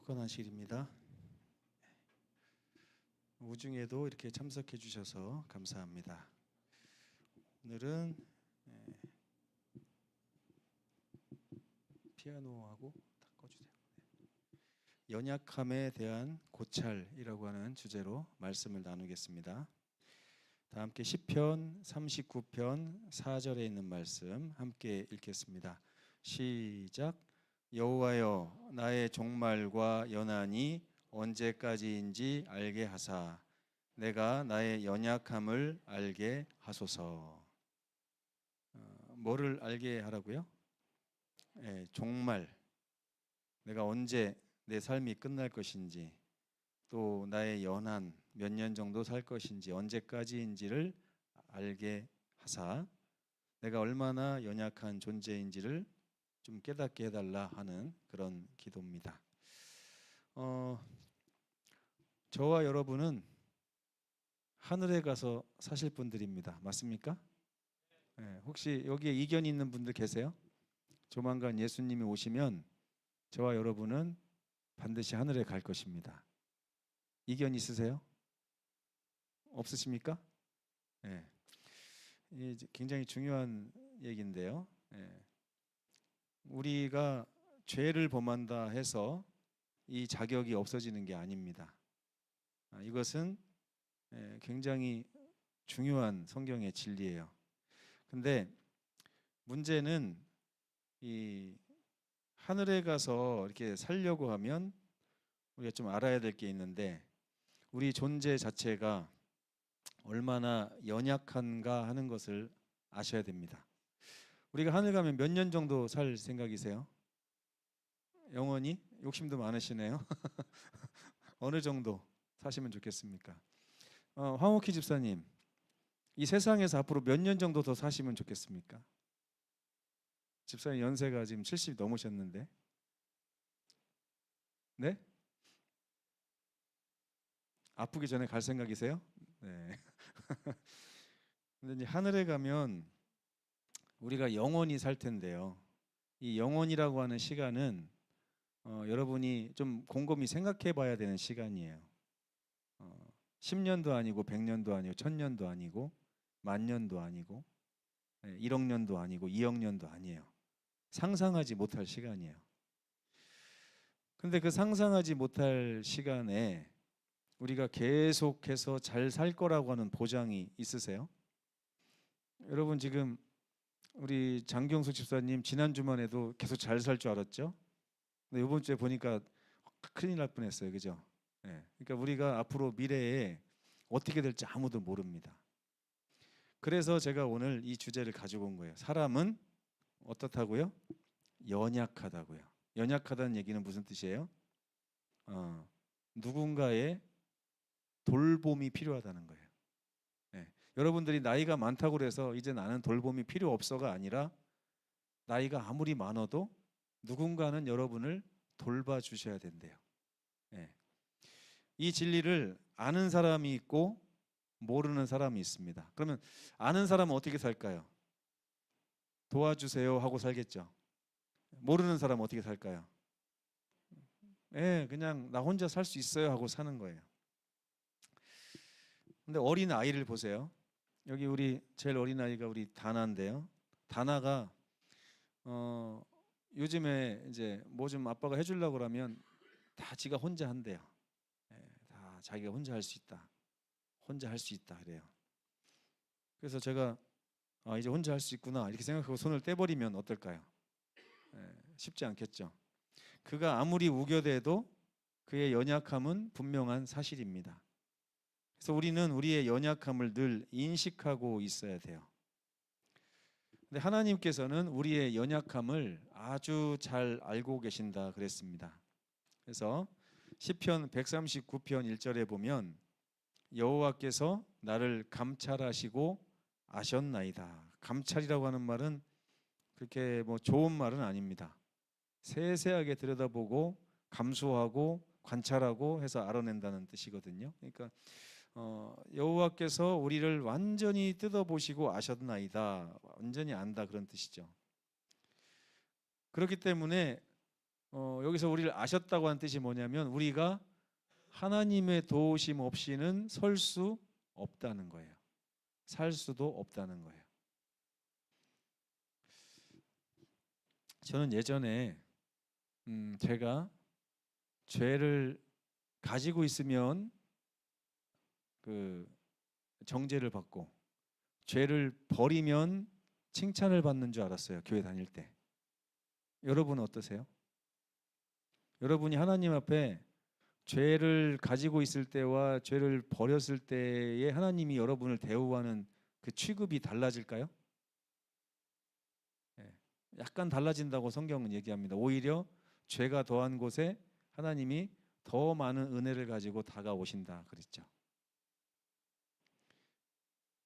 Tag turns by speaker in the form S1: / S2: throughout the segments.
S1: 권한실입니다. 우중에도 이렇게 참석해 주셔서 감사합니다. 오늘은 피아노하고 다 꺼주세요. 연약함에 대한 고찰이라고 하는 주제로 말씀을 나누겠습니다. 다 함께 시편 39편 4절에 있는 말씀 함께 읽겠습니다. 시작. 여호와여, 나의 종말과 연한이 언제까지인지 알게 하사 내가 나의 연약함을 알게 하소서. 뭐를 알게 하라고요? 종말, 내가 언제 내 삶이 끝날 것인지, 또 나의 연한 몇 년 정도 살 것인지, 언제까지인지를 알게 하사 내가 얼마나 연약한 존재인지를 좀 깨닫게 해달라 하는 그런 기도입니다. 저와 여러분은 하늘에 가서 사실 분들입니다. 맞습니까? 혹시 여기에 이견이 있는 분들 계세요? 조만간 예수님이 오시면 저와 여러분은 반드시 하늘에 갈 것입니다. 이견 있으세요? 없으십니까? 이게 굉장히 중요한 얘기인데요. 우리가 죄를 범한다 해서 이 자격이 없어지는 게 아닙니다. 이것은 굉장히 중요한 성경의 진리예요. 근데 문제는 이 하늘에 가서 이렇게 살려고 하면 우리가 좀 알아야 될 게 있는데, 우리 존재 자체가 얼마나 연약한가 하는 것을 아셔야 됩니다. 우리가 하늘 가면 몇 년 정도 살 생각이세요? 영원히? 욕심도 많으시네요. 어느 정도 사시면 좋겠습니까? 황옥희 집사님, 이 세상에서 앞으로 몇 년 정도 더 사시면 좋겠습니까? 집사님 연세가 지금 70 넘으셨는데. 네? 아프기 전에 갈 생각이세요? 네. 근데 이제 하늘에 가면 우리가 영원히 살 텐데요. 이 영원이라고 하는 시간은 여러분이 좀 곰곰이 생각해 봐야 되는 시간이에요. 10년도 아니고 100년도 아니고 1000년도 아니고 10,000년도 아니고 1억 년도 아니고 2억 년도 아니에요. 상상하지 못할 시간이에요. 근데 그 상상하지 못할 시간에 우리가 계속해서 잘 살 거라고 하는 보장이 있으세요? 여러분 지금 우리 장경수 집사님 지난 주만 해도 계속 잘 살 줄 알았죠? 근데 이번 주에 보니까 큰일 날 뻔했어요. 그죠? 그러니까 우리가 앞으로 미래에 어떻게 될지 아무도 모릅니다. 그래서 제가 오늘 이 주제를 가지고 온 거예요. 사람은 어떻다고요? 연약하다고요. 연약하다는 얘기는 무슨 뜻이에요? 누군가의 돌봄이 필요하다는 거예요. 여러분들이 나이가 많다고 그래서 이제 나는 돌봄이 필요 없어가 아니라, 나이가 아무리 많아도 누군가는 여러분을 돌봐주셔야 된대요. 이 진리를 아는 사람이 있고 모르는 사람이 있습니다. 그러면 아는 사람은 어떻게 살까요? 도와주세요 하고 살겠죠. 모르는 사람은 어떻게 살까요? 그냥 나 혼자 살 수 있어요 하고 사는 거예요. 근데 어린 아이를 보세요. 여기 우리 제일 어린 아이가 우리 다나인데요. 다나가 요즘에 이제 뭐 좀 아빠가 해주려고 그러면 다 지가 혼자 한대요. 다 자기가 혼자 할 수 있다. 혼자 할 수 있다 그래요. 그래서 제가 이제 혼자 할 수 있구나 이렇게 생각하고 손을 떼버리면 어떨까요? 쉽지 않겠죠. 그가 아무리 우겨대도 그의 연약함은 분명한 사실입니다. 그래서 우리는 우리의 연약함을 늘 인식하고 있어야 돼요. 근데 하나님께서는 우리의 연약함을 아주 잘 알고 계신다 그랬습니다. 그래서 시편 139편 1절에 보면 여호와께서 나를 감찰하시고 아셨나이다. 감찰이라고 하는 말은 그렇게 뭐 좋은 말은 아닙니다. 세세하게 들여다보고 감수하고 관찰하고 해서 알아낸다는 뜻이거든요. 그러니까 여호와께서 우리를 완전히 뜯어보시고 아셨나이다. 완전히 안다 그런 뜻이죠. 그렇기 때문에 여기서 우리를 아셨다고 하는 뜻이 뭐냐면 우리가 하나님의 도우심 없이는 설 수 없다는 거예요. 살 수도 없다는 거예요. 저는 예전에 제가 죄를 가지고 있으면 그 정죄를 받고 죄를 버리면 칭찬을 받는 줄 알았어요. 교회 다닐 때. 여러분은 어떠세요? 여러분이 하나님 앞에 죄를 가지고 있을 때와 죄를 버렸을 때에 하나님이 여러분을 대우하는 그 취급이 달라질까요? 약간 달라진다고 성경은 얘기합니다. 오히려 죄가 더한 곳에 하나님이 더 많은 은혜를 가지고 다가오신다 그랬죠.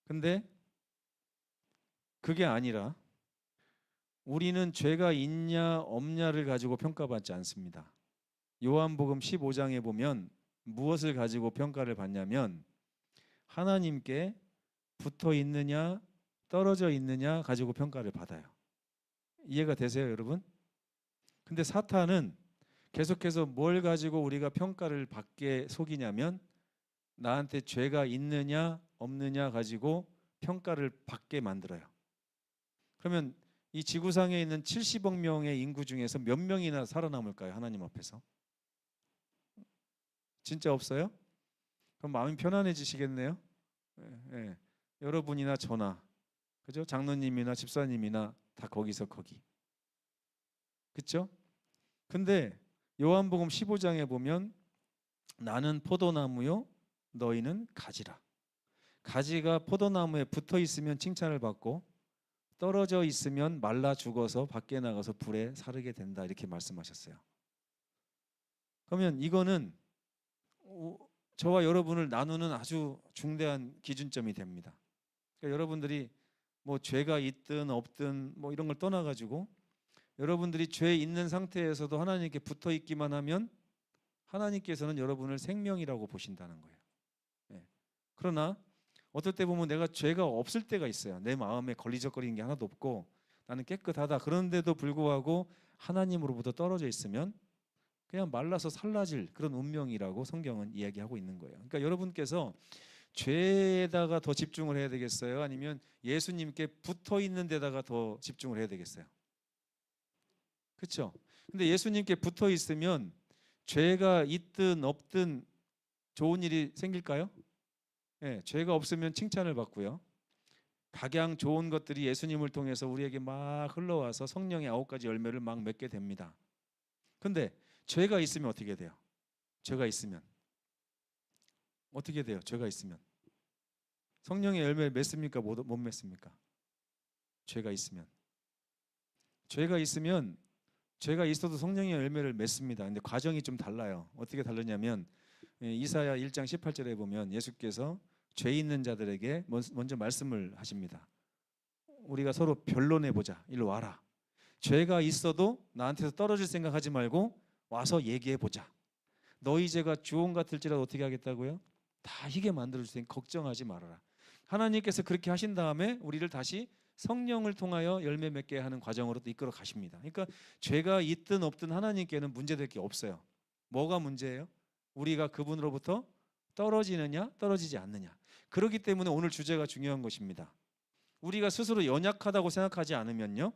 S1: 근데 그게 아니라 우리는 죄가 있냐 없냐를 가지고 평가받지 않습니다. 요한복음 15장에 보면 무엇을 가지고 평가를 받냐면 하나님께 붙어 있느냐 떨어져 있느냐 가지고 평가를 받아요. 이해가 되세요, 여러분? 근데 사탄은 계속해서 뭘 가지고 우리가 평가를 받게 속이냐면 나한테 죄가 있느냐 없느냐 가지고 평가를 받게 만들어요. 그러면 이 지구상에 있는 70억 명의 인구 중에서 몇 명이나 살아남을까요? 하나님 앞에서? 진짜 없어요? 그럼 마음이 편안해지시겠네요? 예. 여러분이나 저나 그죠? 장로님이나 집사님이나 다 거기서 거기. 그렇죠? 근데 요한복음 15장에 보면 나는 포도나무요 너희는 가지라. 가지가 포도나무에 붙어 있으면 칭찬을 받고 떨어져 있으면 말라 죽어서 밖에 나가서 불에 사르게 된다 이렇게 말씀하셨어요. 그러면 이거는 저와 여러분을 나누는 아주 중대한 기준점이 됩니다. 그러니까 여러분들이 뭐 죄가 있든 없든 뭐 이런 걸 떠나가지고 여러분들이 죄 있는 상태에서도 하나님께 붙어 있기만 하면 하나님께서는 여러분을 생명이라고 보신다는 거예요. 네. 그러나 어떨 때 보면 내가 죄가 없을 때가 있어요. 내 마음에 걸리적거리는 게 하나도 없고 나는 깨끗하다. 그런데도 불구하고 하나님으로부터 떨어져 있으면 그냥 말라서 살라질 그런 운명이라고 성경은 이야기하고 있는 거예요. 그러니까 여러분께서 죄에다가 더 집중을 해야 되겠어요? 아니면 예수님께 붙어 있는 데다가 더 집중을 해야 되겠어요? 그렇죠? 근데 예수님께 붙어 있으면 죄가 있든 없든 좋은 일이 생길까요? 네, 죄가 없으면 칭찬을 받고요. 각양 좋은 것들이 예수님을 통해서 우리에게 막 흘러와서 성령의 9가지 열매를 막 맺게 됩니다. 근데 죄가 있으면 어떻게 돼요? 죄가 있으면 어떻게 돼요? 죄가 있으면 성령의 열매를 맺습니까? 못 맺습니까? 죄가 있으면 죄가 있어도 성령의 열매를 맺습니다. 근데 과정이 좀 달라요. 어떻게 다르냐면 이사야 1장 18절에 보면 예수께서 죄 있는 자들에게 먼저 말씀을 하십니다. 우리가 서로 변론해 보자. 일로 와라. 죄가 있어도 나한테서 떨어질 생각하지 말고 와서 얘기해 보자. 너희 죄가 주홍 같을지라도 어떻게 하겠다고요? 다 희게 만들어 줄 테니 걱정하지 말아라. 하나님께서 그렇게 하신 다음에 우리를 다시 성령을 통하여 열매 맺게 하는 과정으로 또 이끌어 가십니다. 그러니까 죄가 있든 없든 하나님께는 문제될 게 없어요. 뭐가 문제예요? 우리가 그분으로부터 떨어지느냐 떨어지지 않느냐. 그렇기 때문에 오늘 주제가 중요한 것입니다. 우리가 스스로 연약하다고 생각하지 않으면요,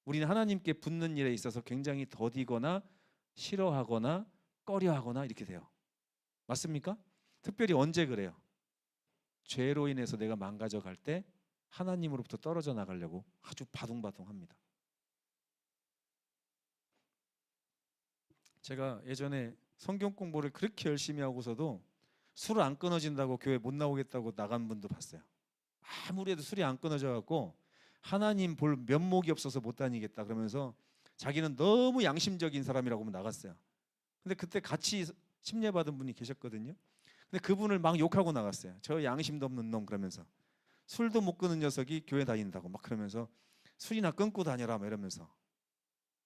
S1: 우리는 하나님께 붙는 일에 있어서 굉장히 더디거나 싫어하거나 꺼려하거나 이렇게 돼요. 맞습니까? 특별히 언제 그래요? 죄로 인해서 내가 망가져 갈 때 하나님으로부터 떨어져 나가려고 아주 바둥바둥합니다. 제가 예전에 성경 공부를 그렇게 열심히 하고서도 술 안 끊어진다고 교회 못 나오겠다고 나간 분도 봤어요. 아무리 해도 술이 안 끊어져 갖고 하나님 볼 면목이 없어서 못 다니겠다 그러면서 자기는 너무 양심적인 사람이라고 나갔어요. 근데 그때 같이 침례받은 분이 계셨거든요. 근데 그분을 막 욕하고 나갔어요. 저 양심도 없는 놈 그러면서 술도 못 끊는 녀석이 교회 다닌다고 막 그러면서 술이나 끊고 다녀라 막 이러면서.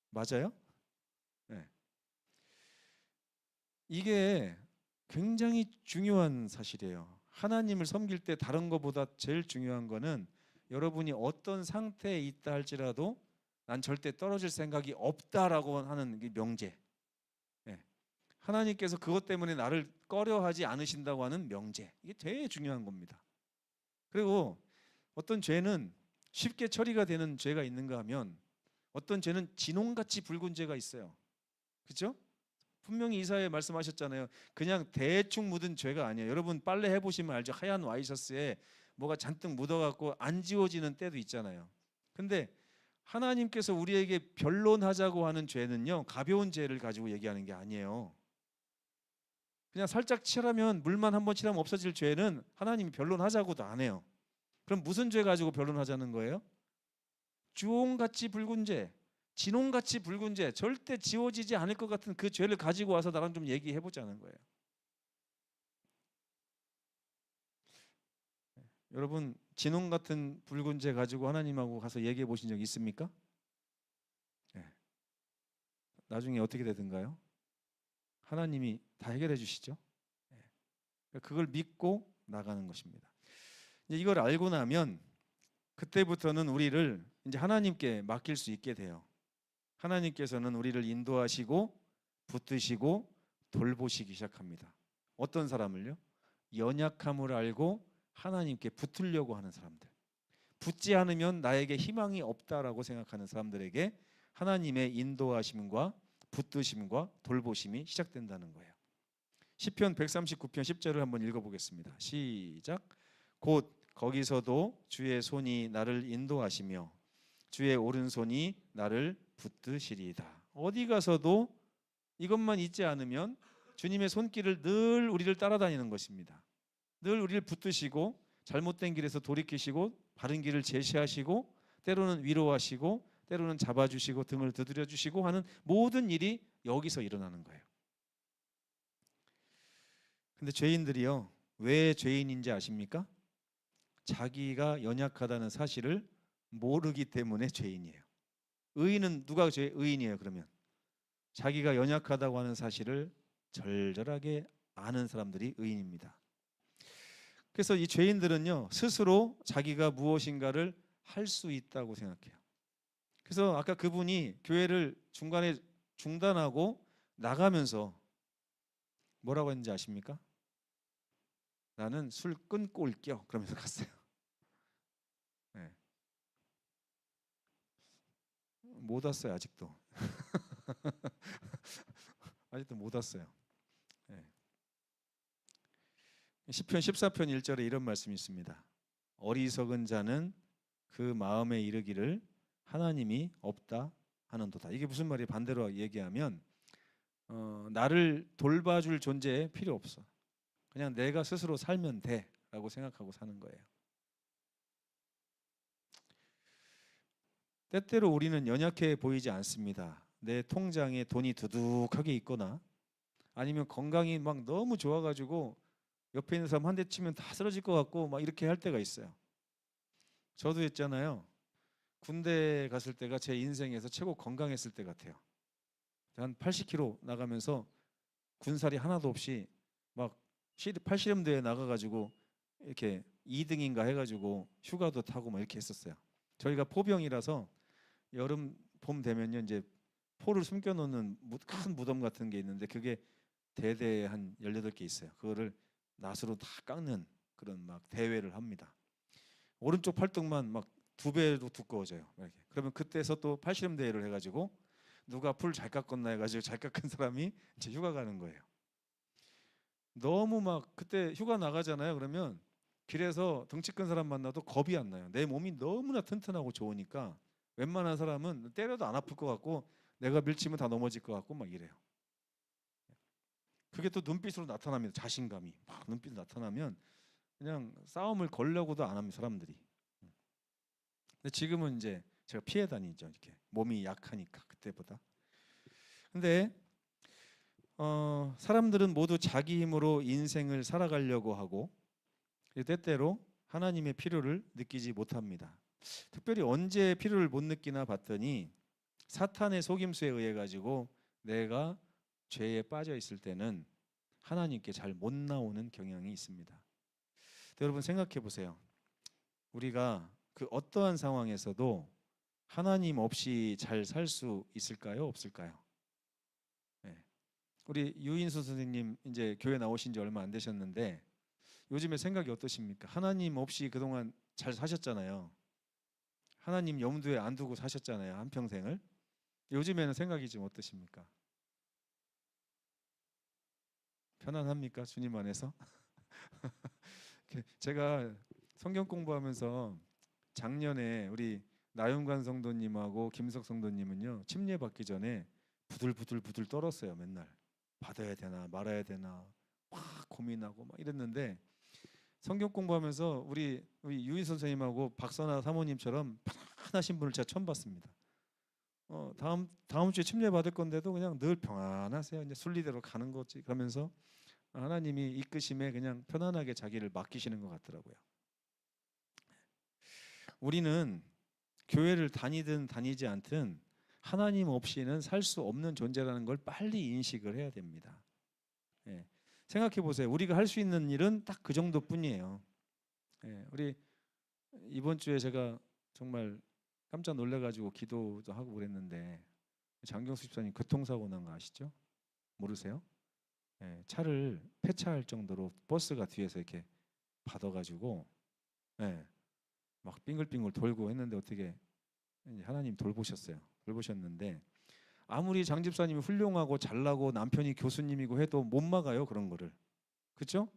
S1: 맞아요? 네. 이게 굉장히 중요한 사실이에요. 하나님을 섬길 때 다른 것보다 제일 중요한 거는 여러분이 어떤 상태에 있다 할지라도 난 절대 떨어질 생각이 없다라고 하는 이 명제. 예. 하나님께서 그것 때문에 나를 꺼려하지 않으신다고 하는 명제. 이게 되게 중요한 겁니다. 그리고 어떤 죄는 쉽게 처리가 되는 죄가 있는가 하면 어떤 죄는 진홍같이 붉은 죄가 있어요. 그렇죠? 분명히 이사야에 말씀하셨잖아요. 그냥 대충 묻은 죄가 아니에요. 여러분 빨래 해보시면 알죠. 하얀 와이셔츠에 뭐가 잔뜩 묻어갖고 안 지워지는 때도 있잖아요. 근데 하나님께서 우리에게 변론하자고 하는 죄는요, 가벼운 죄를 가지고 얘기하는 게 아니에요. 그냥 살짝 칠하면, 물만 한번 칠하면 없어질 죄는 하나님이 변론하자고도 안 해요. 그럼 무슨 죄 가지고 변론하자는 거예요? 주홍같이 붉은 죄, 진홍같이 붉은 죄, 절대 지워지지 않을 것 같은 그 죄를 가지고 와서 나랑 좀 얘기해 보자는 거예요. 여러분 진홍 같은 붉은 죄 가지고 하나님하고 가서 얘기해 보신 적 있습니까? 네. 나중에 어떻게 되든가요? 하나님이 다 해결해 주시죠. 네. 그걸 믿고 나가는 것입니다. 이제 이걸 알고 나면 그때부터는 우리를 이제 하나님께 맡길 수 있게 돼요. 하나님께서는 우리를 인도하시고 붙드시고 돌보시기 시작합니다. 어떤 사람을요? 연약함을 알고 하나님께 붙으려고 하는 사람들. 붙지 않으면 나에게 희망이 없다라고 생각하는 사람들에게 하나님의 인도하심과 붙드심과 돌보심이 시작된다는 거예요. 시편 139편 10절을 한번 읽어보겠습니다. 시작. 곧 거기서도 주의 손이 나를 인도하시며 주의 오른손이 나를 붙드시리이다. 어디 가서도 이것만 잊지 않으면 주님의 손길을 늘 우리를 따라다니는 것입니다. 늘 우리를 붙드시고 잘못된 길에서 돌이키시고 바른 길을 제시하시고 때로는 위로하시고 때로는 잡아주시고 등을 두드려 주시고 하는 모든 일이 여기서 일어나는 거예요. 근데 죄인들이요, 왜 죄인인지 아십니까? 자기가 연약하다는 사실을 모르기 때문에 죄인이에요. 의인은 누가 의인이에요? 그러면 자기가 연약하다고 하는 사실을 절절하게 아는 사람들이 의인입니다. 그래서 이 죄인들은요, 스스로 자기가 무엇인가를 할 수 있다고 생각해요. 그래서 아까 그분이 교회를 중간에 중단하고 나가면서 뭐라고 했는지 아십니까? 나는 술 끊고 올게요. 그러면서 갔어요. 네. 못 왔어요, 아직도. 아직도 못 왔어요. 네. 시편 14편 1절에 이런 말씀이 있습니다. 어리석은 자는 그 마음에 이르기를 하나님이 없다 하는도다. 이게 무슨 말이에요? 반대로 얘기하면 나를 돌봐줄 존재 필요 없어. 그냥 내가 스스로 살면 돼라고 생각하고 사는 거예요. 때때로 우리는 연약해 보이지 않습니다. 내 통장에 돈이 두둑하게 있거나 아니면 건강이 막 너무 좋아가지고 옆에 있는 사람 한 대 치면 다 쓰러질 것 같고 막 이렇게 할 때가 있어요. 저도 했잖아요. 군대 갔을 때가 제 인생에서 최고 건강했을 때 같아요. 한 80kg 나가면서 군살이 하나도 없이 막 팔씨름대회 나가가지고 이렇게 2등인가 해가지고 휴가도 타고 막 이렇게 했었어요. 저희가 포병이라서 여름 봄 되면요 이제 포를 숨겨놓는 큰 무덤 같은 게 있는데 그게 대대에 한 18개 있어요. 그거를 낫으로 다 깎는 그런 막 대회를 합니다. 오른쪽 팔뚝만 막 2배로 두꺼워져요. 이렇게. 그러면 그때서 또 팔씨름 대회를 해가지고 누가 풀 잘 깎았나 해가지고 잘 깎은 사람이 이제 휴가 가는 거예요. 너무 막 그때 휴가 나가잖아요. 그러면 길에서 덩치 큰 사람 만나도 겁이 안 나요. 내 몸이 너무나 튼튼하고 좋으니까 웬만한 사람은 때려도 안 아플 것 같고 내가 밀치면 다 넘어질 것 같고 막 이래요. 그게 또 눈빛으로 나타납니다. 자신감이 막 눈빛으로 나타나면 그냥 싸움을 걸려고도 안 합니다. 사람들이. 근데 지금은 이제 제가 피해 다니죠. 이렇게 몸이 약하니까 그때보다. 근데 사람들은 모두 자기 힘으로 인생을 살아가려고 하고 때때로 하나님의 필요를 느끼지 못합니다. 특별히 언제 필요를 못 느끼나 봤더니 사탄의 속임수에 의해 가지고 내가 죄에 빠져 있을 때는 하나님께 잘 못 나오는 경향이 있습니다. 여러분 생각해 보세요. 우리가 그 어떠한 상황에서도 하나님 없이 잘 살 수 있을까요? 없을까요? 예. 우리 유인수 선생님 이제 교회 나오신 지 얼마 안 되셨는데 요즘에 생각이 어떠십니까? 하나님 없이 그동안 잘 사셨잖아요. 하나님 염두에 안 두고 사셨잖아요. 한평생을. 요즘에는 생각이 좀 어떠십니까? 편안합니까? 주님 안에서? 제가 성경 공부하면서 작년에 우리 나윤관 성도님하고 김석 성도님은요 침례 받기 전에 부들부들 떨었어요. 맨날 받아야 되나 말아야 되나 막 고민하고 막 이랬는데 성경 공부하면서 우리 유인 선생님하고 박선아 사모님처럼 편안하신 분을 제가 처음 봤습니다. 다음 주에 침례 받을 건데도 그냥 늘 평안하세요. 이제 순리대로 가는 거지. 그러면서 하나님이 이끄심에 그냥 편안하게 자기를 맡기시는 것 같더라고요. 우리는 교회를 다니든 다니지 않든 하나님 없이는 살 수 없는 존재라는 걸 빨리 인식을 해야 됩니다. 예. 생각해 보세요. 우리가 할 수 있는 일은 딱 그 정도뿐이에요. 예. 우리 이번 주에 제가 정말 깜짝 놀래가지고 기도도 하고 그랬는데 장경수 집사님 교통사고 난 거 아시죠? 모르세요? 예. 차를 폐차할 정도로 버스가 뒤에서 이렇게 받아가지고 예. 막 빙글빙글 돌고 했는데 어떻게 하나님 돌보셨어요. 돌보셨는데 아무리 장 집사님이 훌륭하고 잘나고 남편이 교수님이고 해도 못 막아요. 그런 거를. 그렇죠?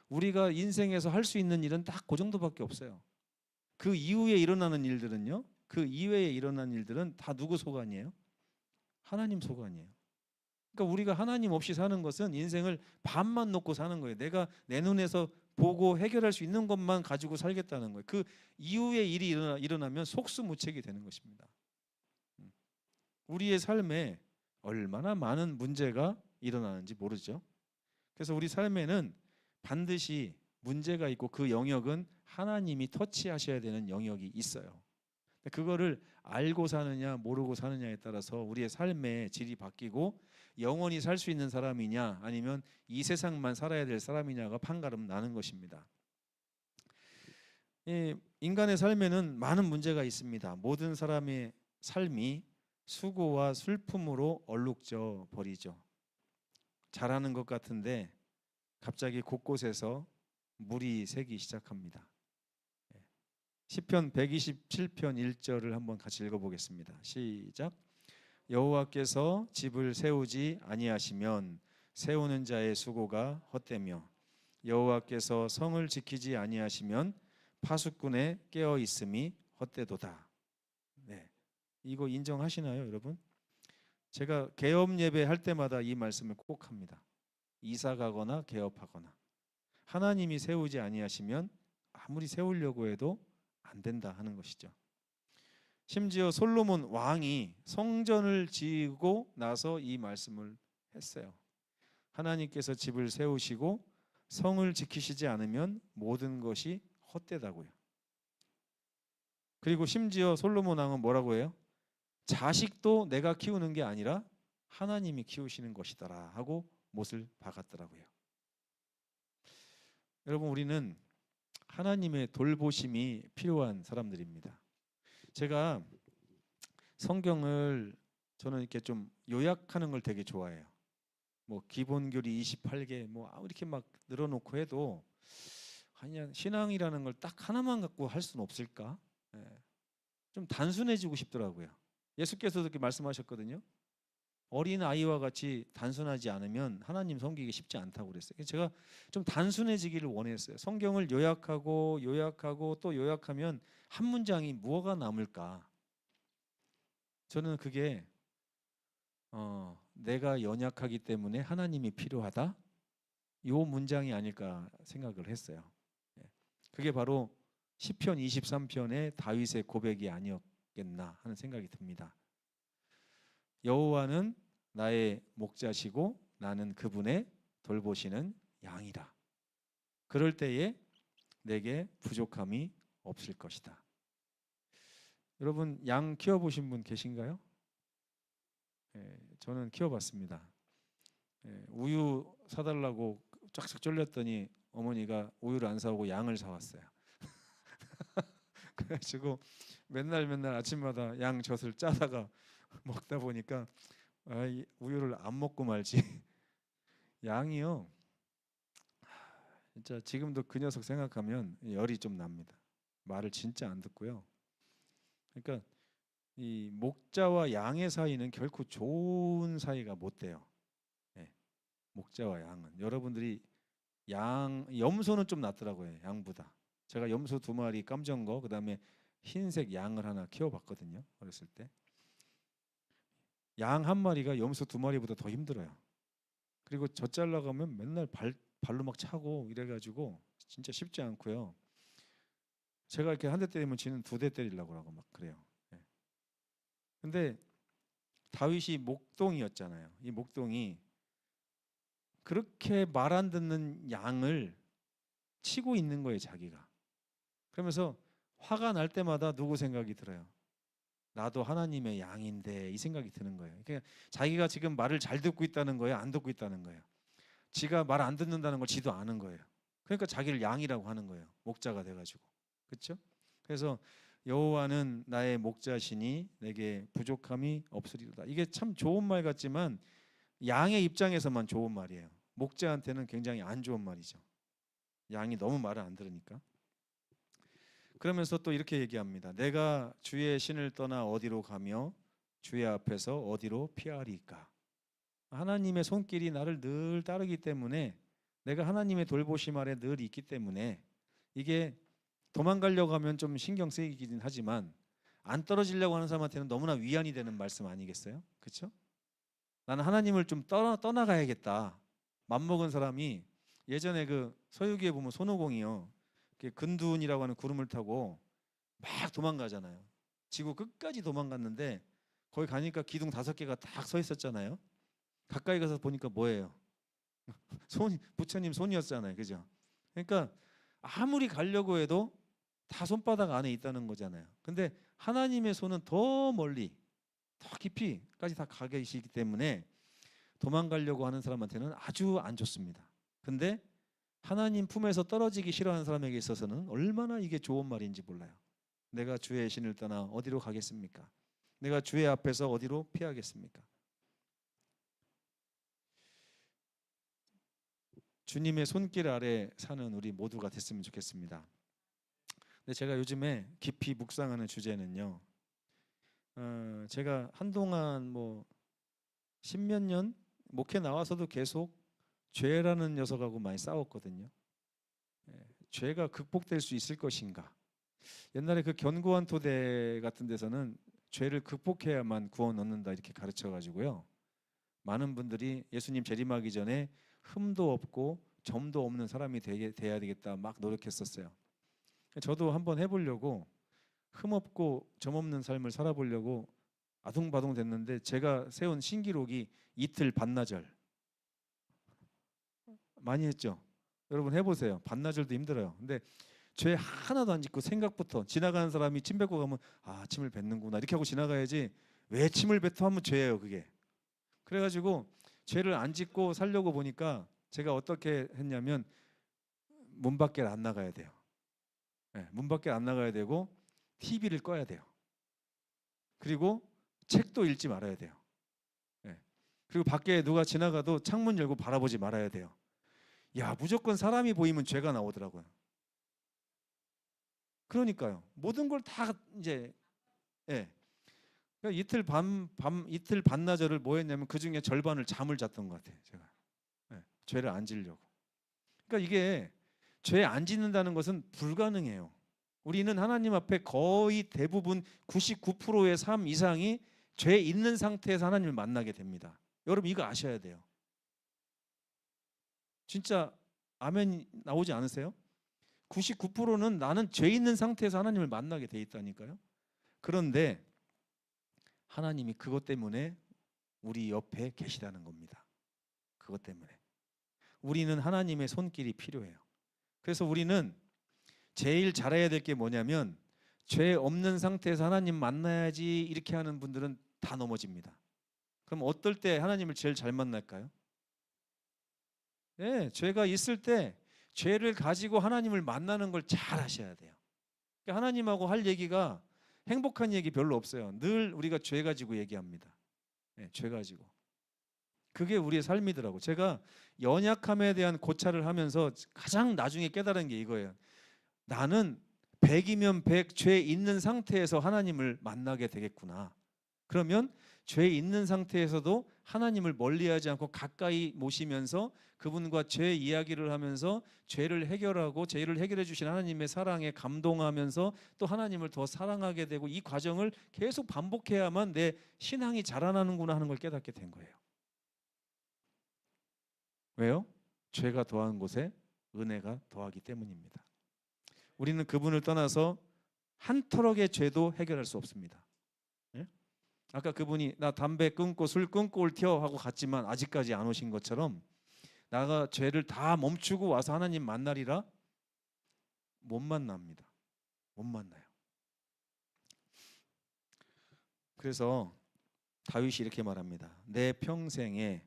S1: 우리가 인생에서 할 수 있는 일은 딱 그 정도밖에 없어요. 그 이후에 일어나는 일들은요. 그 이외에 일어나는 일들은 다 누구 소관이에요? 하나님 소관이에요. 그러니까 우리가 하나님 없이 사는 것은 인생을 반만 놓고 사는 거예요. 내가 내 눈에서 보고 해결할 수 있는 것만 가지고 살겠다는 거예요. 그 이후에 일이 일어나면 속수무책이 되는 것입니다. 우리의 삶에 얼마나 많은 문제가 일어나는지 모르죠. 그래서 우리 삶에는 반드시 문제가 있고 그 영역은 하나님이 터치하셔야 되는 영역이 있어요. 그거를 알고 사느냐 모르고 사느냐에 따라서 우리의 삶의 질이 바뀌고 영원히 살 수 있는 사람이냐 아니면 이 세상만 살아야 될 사람이냐가 판가름 나는 것입니다. 인간의 삶에는 많은 문제가 있습니다. 모든 사람의 삶이 수고와 슬픔으로 얼룩져 버리죠. 잘하는 것 같은데 갑자기 곳곳에서 물이 새기 시작합니다. 시편 127편 1절을 한번 같이 읽어보겠습니다. 시작. 여호와께서 집을 세우지 아니하시면 세우는 자의 수고가 헛되며 여호와께서 성을 지키지 아니하시면 파수꾼의 깨어 있음이 헛되도다. 네, 이거 인정하시나요, 여러분? 제가 개업 예배 할 때마다 이 말씀을 꼭 합니다. 이사 가거나 개업하거나 하나님이 세우지 아니하시면 아무리 세우려고 해도 안 된다 하는 것이죠. 심지어 솔로몬 왕이 성전을 지고 나서 이 말씀을 했어요. 하나님께서 집을 세우시고 성을 지키시지 않으면 모든 것이 헛되다고요. 그리고 심지어 솔로몬 왕은 뭐라고 해요? 자식도 내가 키우는 게 아니라 하나님이 키우시는 것이더라 하고 못을 박았더라고요. 여러분, 우리는 하나님의 돌보심이 필요한 사람들입니다. 제가 성경을 저는 이렇게 좀 요약하는 걸 되게 좋아해요. 뭐 기본교리 28개 뭐 이렇게 막 늘어놓고 해도 그냥 신앙이라는 걸 딱 하나만 갖고 할 수는 없을까? 좀 단순해지고 싶더라고요. 예수께서도 그렇게 말씀하셨거든요. 어린 아이와 같이 단순하지 않으면 하나님 섬기기 쉽지 않다고 그랬어요. 제가 좀 단순해지기를 원했어요. 성경을 요약하고 또 요약하면 한 문장이 무엇가 남을까? 저는 그게 내가 연약하기 때문에 하나님이 필요하다. 이 문장이 아닐까 생각을 했어요. 그게 바로 시편 23편의 다윗의 고백이 아니었겠나 하는 생각이 듭니다. 여호와는 나의 목자시고 나는 그분의 돌보시는 양이라. 그럴 때에 내게 부족함이 없을 것이다. 여러분, 양 키워보신 분 계신가요? 저는 키워봤습니다. 우유 사달라고 쫙쫙 쫄렸더니 어머니가 우유를 안 사오고 양을 사왔어요. 그래가지고 맨날 아침마다 양 젖을 짜다가 먹다 보니까 이 우유를 안 먹고 말지. 양이요. 진짜 지금도 그 녀석 생각하면 열이 좀 납니다. 말을 진짜 안 듣고요. 그러니까 이 목자와 양의 사이는 결코 좋은 사이가 못 돼요. 네, 목자와 양은 여러분들이 염소는 좀 낫더라고요. 양보다. 제가 염소 2마리 깜정 거 그다음에 흰색 양을 하나 키워봤거든요. 어렸을 때. 양 1마리가 염소 2마리보다 더 힘들어요. 그리고 젖 잘라가면 맨날 발로 막 차고 이래가지고 진짜 쉽지 않고요. 제가 이렇게 한 대 때리면 지는 2대 때리려고 하고 막 그래요. 예. 근데 다윗이 목동이었잖아요. 이 목동이 그렇게 말 안 듣는 양을 치고 있는 거예요, 자기가. 그러면서 화가 날 때마다 누구 생각이 들어요? 나도 하나님의 양인데 이 생각이 드는 거예요. 그러니까 자기가 지금 말을 잘 듣고 있다는 거예요, 안 듣고 있다는 거예요. 지가 말 안 듣는다는 걸 지도 아는 거예요. 그러니까 자기를 양이라고 하는 거예요. 목자가 돼가지고. 그렇죠? 그래서 여호와는 나의 목자시니 내게 부족함이 없으리로다. 이게 참 좋은 말 같지만 양의 입장에서만 좋은 말이에요. 목자한테는 굉장히 안 좋은 말이죠. 양이 너무 말을 안 들으니까. 그러면서 또 이렇게 얘기합니다. 내가 주의 신을 떠나 어디로 가며 주의 앞에서 어디로 피하리까? 하나님의 손길이 나를 늘 따르기 때문에 내가 하나님의 돌보심 아래 늘 있기 때문에 이게 도망가려고 하면 좀 신경 쓰이긴 하지만 안 떨어지려고 하는 사람한테는 너무나 위안이 되는 말씀 아니겠어요? 그렇죠? 나는 하나님을 좀 떠나가야겠다. 맘먹은 사람이 예전에 그 서유기에 보면 손오공이요. 근둔이라고 하는 구름을 타고 막 도망가잖아요. 지구 끝까지 도망갔는데 거기 가니까 기둥 5개가 딱 서 있었잖아요. 가까이 가서 보니까 뭐예요? 부처님 손이었잖아요. 그죠? 그러니까 아무리 가려고 해도 다 손바닥 안에 있다는 거잖아요. 근데 하나님의 손은 더 멀리 더 깊이까지 다 가 계시기 때문에 도망가려고 하는 사람한테는 아주 안 좋습니다. 근데 하나님 품에서 떨어지기 싫어하는 사람에게 있어서는 얼마나 이게 좋은 말인지 몰라요. 내가 주의 신을 떠나 어디로 가겠습니까? 내가 주의 앞에서 어디로 피하겠습니까? 주님의 손길 아래 사는 우리 모두가 됐으면 좋겠습니다. 근데 제가 요즘에 깊이 묵상하는 주제는요. 제가 한동안 뭐 10몇 년 목회 나와서도 계속 죄라는 녀석하고 많이 싸웠거든요. 죄가 극복될 수 있을 것인가? 옛날에 그 견고한 토대 같은 데서는 죄를 극복해야만 구원 얻는다 이렇게 가르쳐 가지고요. 많은 분들이 예수님 재림하기 전에 흠도 없고 점도 없는 사람이 돼야 되겠다 막 노력했었어요. 저도 한번 해보려고 흠 없고 점 없는 삶을 살아보려고 아둥바둥 됐는데 제가 세운 신기록이 이틀 반나절 많이 했죠. 여러분 해보세요. 반나절도 힘들어요. 근데 죄 하나도 안 짓고 생각부터 지나가는 사람이 침 뱉고 가면 아 침을 뱉는구나 이렇게 하고 지나가야지 왜 침을 뱉어 하면 죄예요 그게. 그래가지고 죄를 안 짓고 살려고 보니까 제가 어떻게 했냐면 문 밖에 안 나가야 돼요. 네, 문 밖에 안 나가야 되고 TV를 꺼야 돼요. 그리고 책도 읽지 말아야 돼요. 네. 그리고 밖에 누가 지나가도 창문 열고 바라보지 말아야 돼요. 야 무조건 사람이 보이면 죄가 나오더라고요. 그러니까요. 모든 걸 다 이제 예. 그러니까 이틀 반나절을 뭐 했냐면 그 중에 절반을 잠을 잤던 것 같아요. 제가 예. 죄를 안 지려고. 그러니까 이게 죄 안 짓는다는 것은 불가능해요. 우리는 하나님 앞에 거의 대부분 99%의 삶 이상이 죄 있는 상태에서 하나님을 만나게 됩니다. 여러분 이거 아셔야 돼요. 진짜 아멘 나오지 않으세요? 99%는 나는 죄 있는 상태에서 하나님을 만나게 돼 있다니까요. 그런데 하나님이 그것 때문에 우리 옆에 계시다는 겁니다. 그것 때문에. 우리는 하나님의 손길이 필요해요. 그래서 우리는 제일 잘해야 될 게 뭐냐면 죄 없는 상태에서 하나님 만나야지 이렇게 하는 분들은 다 넘어집니다. 그럼 어떨 때 하나님을 제일 잘 만날까요? 네, 죄가 있을 때 죄를 가지고 하나님을 만나는 걸 잘 하셔야 돼요. 그러니까 하나님하고 할 얘기가 행복한 얘기 별로 없어요. 늘 우리가 죄 가지고 얘기합니다. 네, 죄 가지고. 그게 우리의 삶이더라고. 제가 연약함에 대한 고찰을 하면서 가장 나중에 깨달은 게 이거예요. 나는 100이면 100 죄 있는 상태에서 하나님을 만나게 되겠구나. 그러면 죄 있는 상태에서도 하나님을 멀리하지 않고 가까이 모시면서 그분과 죄 이야기를 하면서 죄를 해결하고 죄를 해결해 주신 하나님의 사랑에 감동하면서 또 하나님을 더 사랑하게 되고 이 과정을 계속 반복해야만 내 신앙이 자라나는구나 하는 걸 깨닫게 된 거예요. 왜요? 죄가 더한 곳에 은혜가 더하기 때문입니다. 우리는 그분을 떠나서 한 터럭의 죄도 해결할 수 없습니다. 예? 아까 그분이 나 담배 끊고 술 끊고 올 텨 하고 갔지만 아직까지 안 오신 것처럼 나가 죄를 다 멈추고 와서 하나님 만나리라 못 만납니다. 못 만나요. 그래서 다윗이 이렇게 말합니다. 내 평생에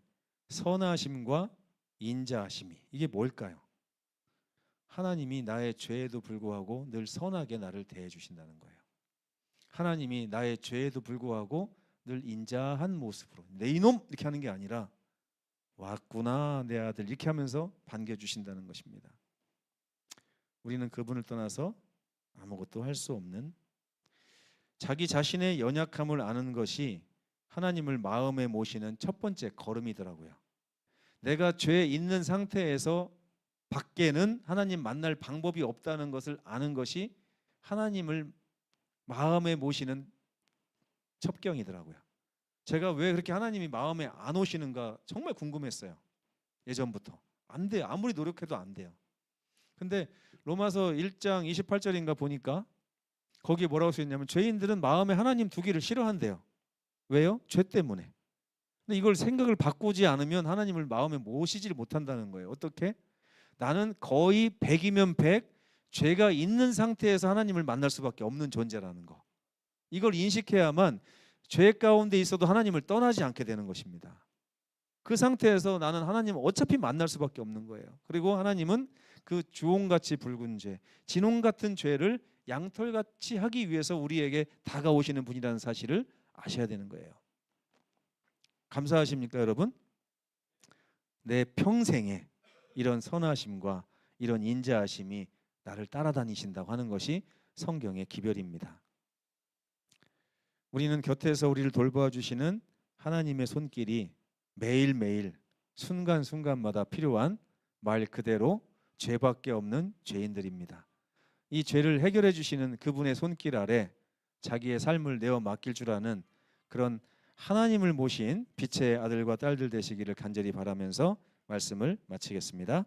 S1: 선하심과 인자하심이 이게 뭘까요? 하나님이 나의 죄에도 불구하고 늘 선하게 나를 대해 주신다는 거예요. 하나님이 나의 죄에도 불구하고 늘 인자한 모습으로 내 이놈 이렇게 하는 게 아니라 왔구나 내 아들 이렇게 하면서 반겨주신다는 것입니다. 우리는 그분을 떠나서 아무것도 할 수 없는 자기 자신의 연약함을 아는 것이 하나님을 마음에 모시는 첫 번째 걸음이더라고요. 내가 죄 있는 상태에서 밖에는 하나님 만날 방법이 없다는 것을 아는 것이 하나님을 마음에 모시는 첩경이더라고요. 제가 왜 그렇게 하나님이 마음에 안 오시는가 정말 궁금했어요. 예전부터. 안 돼요. 아무리 노력해도 안 돼요. 근데 로마서 1장 28절인가 보니까 거기에 뭐라고 써있냐면 죄인들은 마음에 하나님 두기를 싫어한대요. 왜요? 죄 때문에. 근데 이걸 생각을 바꾸지 않으면 하나님을 마음에 모시지를 못한다는 거예요. 어떻게? 나는 거의 100이면 100 죄가 있는 상태에서 하나님을 만날 수밖에 없는 존재라는 거. 이걸 인식해야만 죄 가운데 있어도 하나님을 떠나지 않게 되는 것입니다. 그 상태에서 나는 하나님을 어차피 만날 수밖에 없는 거예요. 그리고 하나님은 그 주홍같이 붉은 죄, 진홍 같은 죄를 양털같이 하기 위해서 우리에게 다가오시는 분이라는 사실을 아셔야 되는 거예요. 감사하십니까 여러분? 내 평생에 이런 선하심과 이런 인자하심이 나를 따라다니신다고 하는 것이 성경의 기별입니다. 우리는 곁에서 우리를 돌봐주시는 하나님의 손길이 매일매일 순간순간마다 필요한 말 그대로 죄밖에 없는 죄인들입니다. 이 죄를 해결해 주시는 그분의 손길 아래 자기의 삶을 내어 맡길 줄 아는 그런 하나님을 모신 빛의 아들과 딸들 되시기를 간절히 바라면서 말씀을 마치겠습니다.